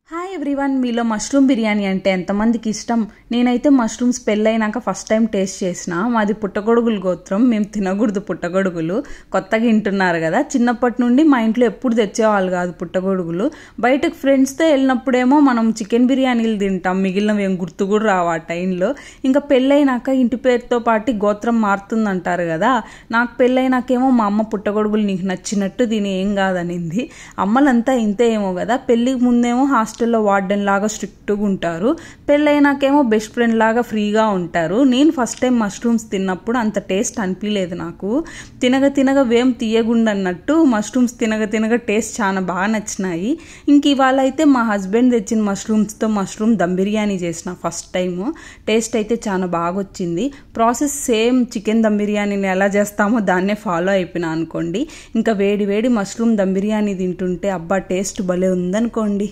Hi everyone, మీలో mushroom biryani అంటే ఎంతమందికి ఇష్టం? నేనైతే మష్రూమ్స్ పెళ్ళైనాక ఫస్ట్ టైం టేస్ట్ చేసిన. మాది పుట్టగొడుగులు గోత్రం, మేము తినకూడదు పుట్టగొడుగులు. కొత్తగా వింటున్నారు కదా. చిన్నప్పటి నుండి మా ఇంట్లో ఎప్పుడు తెచ్చేవాళ్ళు కాదు పుట్టగొడుగులు. బయటకు ఫ్రెండ్స్తో వెళ్ళినప్పుడేమో మనం చికెన్ బిర్యానీలు తింటాం, మిగిలినవి ఏం గుర్తు కూడా రావు ఆ టైంలో. ఇంకా పెళ్ళైనాక ఇంటి పేరుతో పాటు గోత్రం మారుతుందంటారు కదా. నాకు పెళ్ళైనాకేమో మా అమ్మ పుట్టగొడుగులు నీకు నచ్చినట్టు దీని ఏం కాదనింది. అమ్మలంతా ఇంతే ఏమో కదా. పెళ్ళికి ముందేమో హాస్టల్లో వార్డెన్ లాగా స్ట్రిక్ట్గా ఉంటారు, పెళ్ళైనాకేమో బెస్ట్ ఫ్రెండ్ లాగా ఫ్రీగా ఉంటారు. నేను ఫస్ట్ టైం మష్రూమ్స్ తిన్నప్పుడు అంత టేస్ట్ అనిపించలేదు నాకు. తినగా వేం తీయగుండన్నట్టు మష్రూమ్స్ తినగా టేస్ట్ చాలా బాగా నచ్చినాయి. ఇంక ఇవాళ అయితే మా హస్బెండ్ తెచ్చిన మష్రూమ్స్తో మష్రూమ్ దమ్ బిర్యానీ చేసిన ఫస్ట్ టైము. టేస్ట్ అయితే చాలా బాగా వచ్చింది. ప్రాసెస్ సేమ్ చికెన్ దమ్ బిర్యానీని ఎలా చేస్తామో దాన్నే ఫాలో అయిపోయినా అనుకోండి. ఇంకా వేడి మష్రూమ్ దమ్ బిర్యానీ తింటుంటే అబ్బా టేస్ట్ భలే ఉందనుకోండి.